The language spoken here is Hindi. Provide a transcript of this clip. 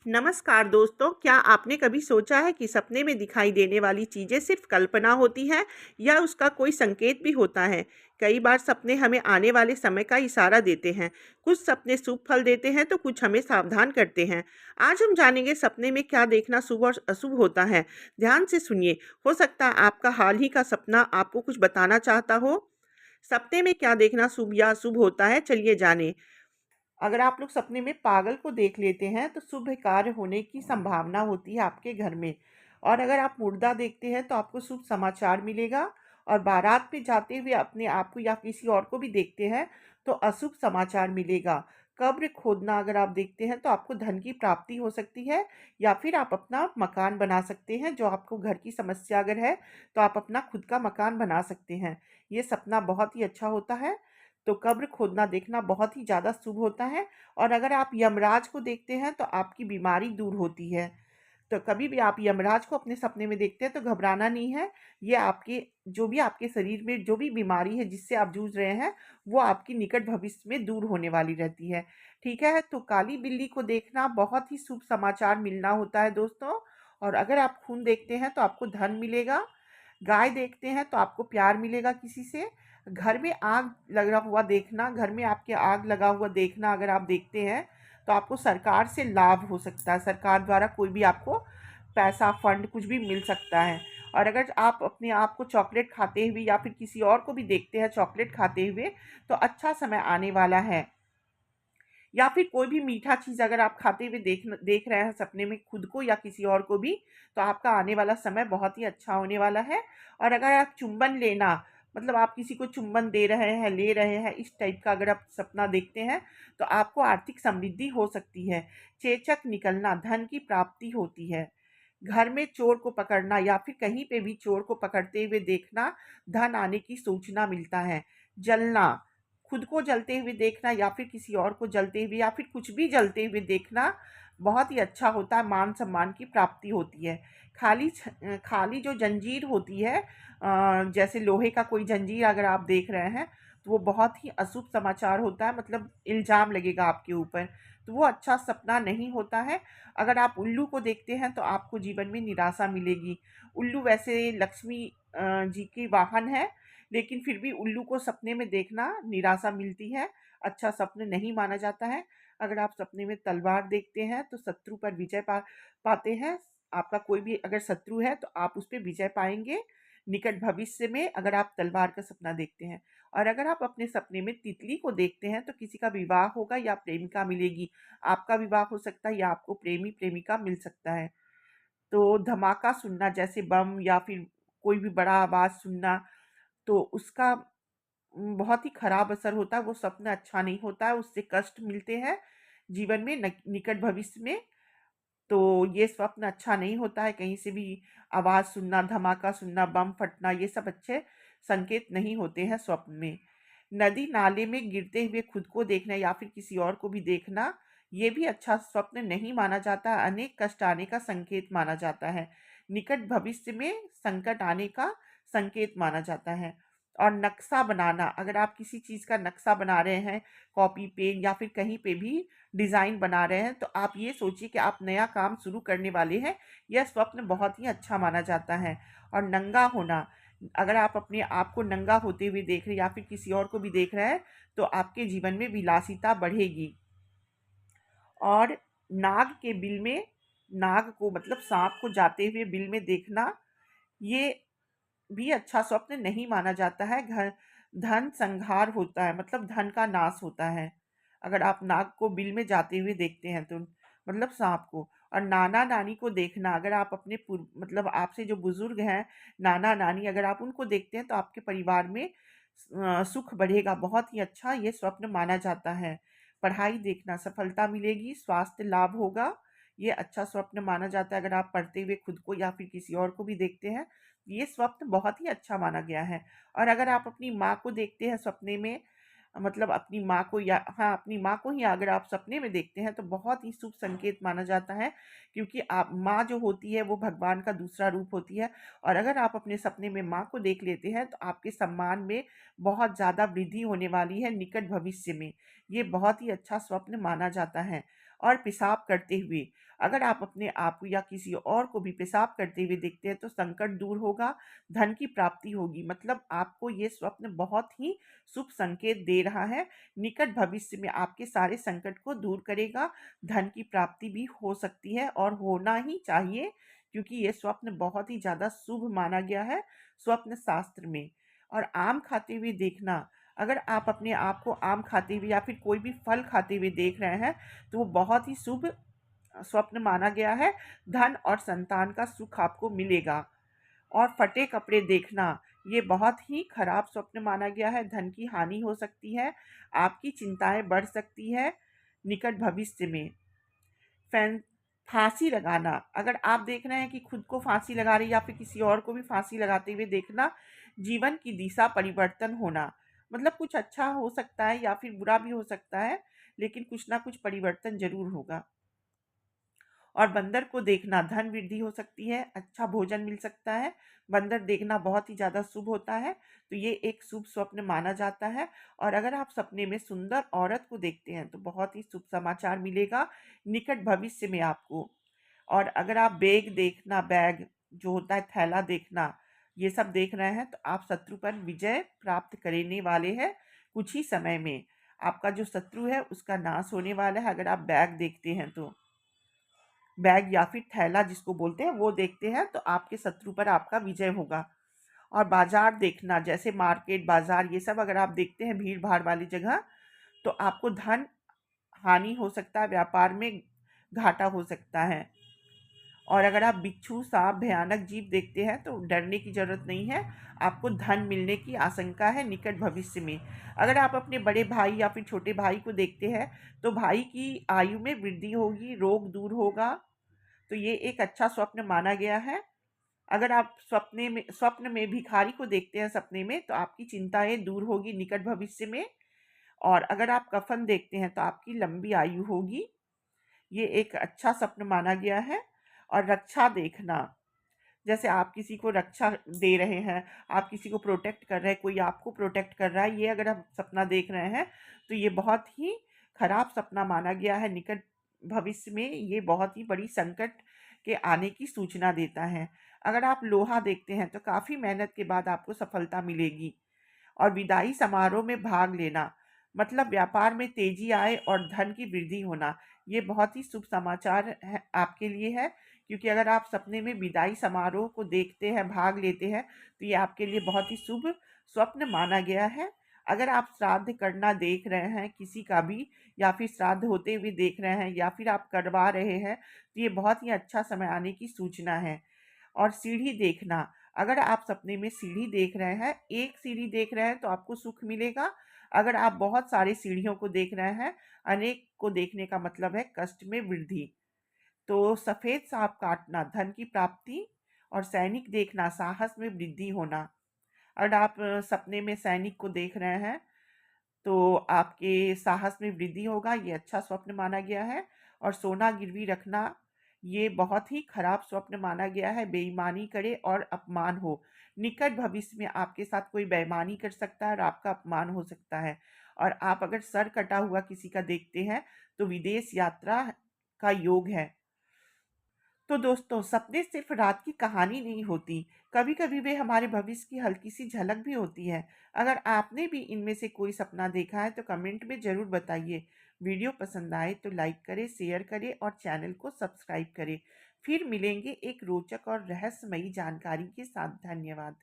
नमस्कार दोस्तों, क्या आपने कभी सोचा है कि सपने में दिखाई देने वाली चीज़ें सिर्फ कल्पना होती हैं या उसका कोई संकेत भी होता है? कई बार सपने हमें आने वाले समय का इशारा देते हैं। कुछ सपने शुभ फल देते हैं तो कुछ हमें सावधान करते हैं। आज हम जानेंगे सपने में क्या देखना शुभ और अशुभ होता है। ध्यान से सुनिए, हो सकता है आपका हाल ही का सपना आपको कुछ बताना चाहता हो। सपने में क्या देखना शुभ या अशुभ होता है, चलिए जानें। अगर आप लोग सपने में पागल को देख लेते हैं तो शुभ कार्य होने की संभावना होती है आपके घर में। और अगर आप मुर्दा देखते हैं तो आपको शुभ समाचार मिलेगा। और बारात में जाते हुए अपने आप को या किसी और को भी देखते हैं तो अशुभ समाचार मिलेगा। कब्र खोदना अगर आप देखते हैं तो आपको धन की प्राप्ति हो सकती है, या फिर आप अपना मकान बना सकते हैं। जो आपको घर की समस्या अगर है तो आप अपना खुद का मकान बना सकते हैं। ये सपना बहुत ही अच्छा होता है। तो कब्र खोदना देखना बहुत ही ज़्यादा शुभ होता है। और अगर आप यमराज को देखते हैं तो आपकी बीमारी दूर होती है। तो कभी भी आप यमराज को अपने सपने में देखते हैं तो घबराना नहीं है। ये आपके जो भी आपके शरीर में जो भी बीमारी है जिससे आप जूझ रहे हैं, वो आपकी निकट भविष्य में दूर होने वाली रहती है। ठीक है, तो काली बिल्ली को देखना बहुत ही शुभ समाचार मिलना होता है दोस्तों। और अगर आप खून देखते हैं तो आपको धन मिलेगा। गाय देखते हैं तो आपको प्यार मिलेगा किसी से। घर में आग लगा हुआ देखना, घर में आपके आग लगा हुआ देखना अगर आप देखते हैं तो आपको सरकार से लाभ हो सकता है। सरकार द्वारा कोई भी आपको पैसा, फंड कुछ भी मिल सकता है। और अगर आप अपने आप को चॉकलेट खाते हुए या फिर किसी और को भी देखते हैं चॉकलेट खाते हुए तो अच्छा समय आने वाला है। या फिर कोई भी मीठा चीज़ अगर आप खाते हुए देख रहे हैं सपने में खुद को या किसी और को भी, तो आपका आने वाला समय बहुत ही अच्छा होने वाला है। और अगर आप चुंबन लेना, मतलब आप किसी को चुंबन दे रहे हैं, ले रहे हैं, इस टाइप का अगर आप सपना देखते हैं तो आपको आर्थिक समृद्धि हो सकती है। चेचक निकलना, धन की प्राप्ति होती है। घर में चोर को पकड़ना या फिर कहीं पे भी चोर को पकड़ते हुए देखना, धन आने की सूचना मिलता है। जलना, खुद को जलते हुए देखना या फिर किसी और को जलते हुए या फिर कुछ भी जलते हुए देखना बहुत ही अच्छा होता है, मान सम्मान की प्राप्ति होती है। खाली जो जंजीर होती है, जैसे लोहे का कोई जंजीर अगर आप देख रहे हैं तो वो बहुत ही अशुभ समाचार होता है, मतलब इल्ज़ाम लगेगा आपके ऊपर। तो वो अच्छा सपना नहीं होता है। अगर आप उल्लू को देखते हैं तो आपको जीवन में निराशा मिलेगी। उल्लू वैसे लक्ष्मी जी की वाहन है, लेकिन फिर भी उल्लू को सपने में देखना निराशा मिलती है, अच्छा स्वप्न नहीं माना जाता है। अगर आप सपने में तलवार देखते हैं तो शत्रु पर विजय पाते हैं। आपका कोई भी अगर शत्रु है तो आप उस पे विजय पाएँगे निकट भविष्य में, अगर आप तलवार का सपना देखते हैं। और अगर आप अपने सपने में तितली को देखते हैं तो किसी का विवाह होगा या प्रेमिका मिलेगी। आपका विवाह हो सकता है या आपको प्रेमी-प्रेमिका मिल सकता है। तो धमाका सुनना, जैसे बम या फिर कोई भी बड़ा आवाज़ सुनना, तो उसका बहुत ही खराब असर होता है, वो स्वप्न अच्छा नहीं होता है, उससे कष्ट मिलते हैं जीवन में निकट भविष्य में। तो ये स्वप्न अच्छा नहीं होता है, कहीं से भी आवाज़ सुनना, धमाका सुनना, बम फटना, ये सब अच्छे संकेत नहीं होते हैं स्वप्न में। नदी नाले में गिरते हुए खुद को देखना या फिर किसी और को भी देखना, ये भी अच्छा स्वप्न नहीं माना जाता, अनेक कष्ट आने का संकेत माना जाता है। निकट भविष्य में संकट आने का संकेत माना जाता है। और नक्शा बनाना, अगर आप किसी चीज़ का नक्शा बना रहे हैं, कॉपी, पेन या फिर कहीं पे भी डिज़ाइन बना रहे हैं, तो आप ये सोचिए कि आप नया काम शुरू करने वाले हैं। यह स्वप्न बहुत ही अच्छा माना जाता है। और नंगा होना, अगर आप अपने आप को नंगा होते हुए देख रहे हैं या फिर किसी और को भी देख रहे हैं, तो आपके जीवन में विलासिता बढ़ेगी। और नाग के बिल में, नाग को मतलब साँप को जाते हुए बिल में देखना, ये भी अच्छा स्वप्न नहीं माना जाता है। धन संहार होता है, मतलब धन का नाश होता है। अगर आप नाग को बिल में जाते हुए देखते हैं तो, मतलब सांप को। और नाना नानी को देखना, अगर आप अपने मतलब आपसे जो बुजुर्ग हैं, नाना नानी, अगर आप उनको देखते हैं तो आपके परिवार में सुख बढ़ेगा, बहुत ही अच्छा ये स्वप्न माना जाता है। पढ़ाई देखना, सफलता मिलेगी, स्वास्थ्य लाभ होगा, ये अच्छा स्वप्न माना जाता है। अगर आप पढ़ते हुए खुद को या फिर किसी और को भी देखते हैं, ये स्वप्न बहुत ही अच्छा माना गया है। और अगर आप अपनी माँ को देखते हैं सपने में, मतलब अपनी माँ को, या हाँ, अपनी माँ को ही अगर आप सपने में देखते हैं तो बहुत ही शुभ संकेत माना जाता है, क्योंकि आप माँ जो होती है वो भगवान का दूसरा रूप होती है। और अगर आप अपने सपने में माँ को देख लेते हैं तो आपके सम्मान में बहुत ज़्यादा वृद्धि होने वाली है निकट भविष्य में। ये बहुत ही अच्छा स्वप्न माना जाता है। और पेशाब करते हुए। अगर आप अपने आप को या किसी और को भी पेशाब करते हुए देखते हैं तो संकट दूर होगा, धन की प्राप्ति होगी। मतलब आपको ये स्वप्न बहुत ही शुभ संकेत दे रहा है। निकट भविष्य में आपके सारे संकट को दूर करेगा, धन की प्राप्ति भी हो सकती है और होना ही चाहिए, क्योंकि ये स्वप्न बहुत ही ज़्यादा शुभ माना गया है स्वप्न शास्त्र में। और आम खाते हुए देखना, अगर आप अपने आप को आम खाते हुए या फिर कोई भी फल खाते हुए देख रहे हैं तो वो बहुत ही शुभ स्वप्न माना गया है। धन और संतान का सुख आपको मिलेगा। और फटे कपड़े देखना, ये बहुत ही खराब स्वप्न माना गया है। धन की हानि हो सकती है, आपकी चिंताएं बढ़ सकती है निकट भविष्य में। फैन फांसी लगाना, अगर आप देख रहे हैं कि खुद को फांसी लगा रही या फिर किसी और को भी फांसी लगाते हुए देखना, जीवन की दिशा परिवर्तन होना। मतलब कुछ अच्छा हो सकता है या फिर बुरा भी हो सकता है, लेकिन कुछ ना कुछ परिवर्तन जरूर होगा। और बंदर को देखना, धन वृद्धि हो सकती है, अच्छा भोजन मिल सकता है। बंदर देखना बहुत ही ज़्यादा शुभ होता है, तो ये एक शुभ स्वप्न माना जाता है। और अगर आप सपने में सुंदर औरत को देखते हैं तो बहुत ही शुभ समाचार मिलेगा निकट भविष्य में आपको। और अगर आप बैग जो होता है, थैला देखना, ये सब देख रहे हैं तो आप शत्रु पर विजय प्राप्त करने वाले हैं। कुछ ही समय में आपका जो शत्रु है उसका नाश होने वाला है। अगर आप बैग देखते हैं तो बैग या फिर थैला जिसको बोलते हैं वो देखते हैं तो आपके शत्रु पर आपका विजय होगा। और बाजार देखना, जैसे मार्केट बाजार ये सब अगर आप देखते हैं भीड़ भाड़ वाली जगह, तो आपको धन हानि हो सकता है, व्यापार में घाटा हो सकता है। और अगर आप बिच्छू सांप भयानक जीव देखते हैं तो डरने की जरूरत नहीं है, आपको धन मिलने की आशंका है निकट भविष्य में। अगर आप अपने बड़े भाई या फिर छोटे भाई को देखते हैं तो भाई की आयु में वृद्धि होगी, रोग दूर होगा। तो ये एक अच्छा स्वप्न माना गया है। अगर आप स्वप्न में भिखारी को देखते हैं सपने में तो आपकी चिंताएं दूर होगी निकट भविष्य में। और अगर आप कफन देखते हैं तो आपकी लंबी आयु होगी। ये एक अच्छा स्वप्न माना गया है। और रक्षा देखना, जैसे आप किसी को रक्षा दे रहे हैं, आप किसी को प्रोटेक्ट कर रहे हैं, कोई आपको प्रोटेक्ट कर रहा है, ये अगर आप सपना देख रहे हैं तो ये बहुत ही खराब सपना माना गया है निकट भविष्य में। ये बहुत ही बड़ी संकट के आने की सूचना देता है। अगर आप लोहा देखते हैं तो काफ़ी मेहनत के बाद आपको सफलता मिलेगी। और विदाई समारोह में भाग लेना, मतलब व्यापार में तेजी आए और धन की वृद्धि होना। ये बहुत ही शुभ समाचार है आपके लिए है, क्योंकि अगर आप सपने में विदाई समारोह को देखते हैं, भाग लेते हैं, तो ये आपके लिए बहुत ही शुभ स्वप्न माना गया है। अगर आप श्राद्ध करना देख रहे हैं किसी का भी, या फिर श्राद्ध होते हुए देख रहे हैं, या फिर आप करवा रहे हैं, तो ये बहुत ही अच्छा समय आने की सूचना है। और सीढ़ी देखना, अगर आप सपने में सीढ़ी देख रहे हैं, एक सीढ़ी देख रहे हैं तो आपको सुख मिलेगा। अगर आप बहुत सारे सीढ़ियों को देख रहे हैं, अनेक को देखने का मतलब है कष्ट में वृद्धि। तो सफ़ेद सांप काटना, धन की प्राप्ति। और सैनिक देखना, साहस में वृद्धि होना। अगर आप सपने में सैनिक को देख रहे हैं तो आपके साहस में वृद्धि होगा, ये अच्छा स्वप्न माना गया है। और सोना गिरवी रखना, ये बहुत ही खराब स्वप्न माना गया है, बेईमानी करे और अपमान हो। निकट भविष्य में आपके साथ कोई बेईमानी कर सकता है और आपका अपमान हो सकता है। और आप अगर सर कटा हुआ किसी का देखते हैं तो विदेश यात्रा का योग है। तो दोस्तों, सपने सिर्फ रात की कहानी नहीं होती, कभी कभी वे हमारे भविष्य की हल्की सी झलक भी होती है। अगर आपने भी इनमें से कोई सपना देखा है तो कमेंट में ज़रूर बताइए। वीडियो पसंद आए तो लाइक करें, शेयर करें और चैनल को सब्सक्राइब करें। फिर मिलेंगे एक रोचक और रहस्यमयी जानकारी के साथ। धन्यवाद।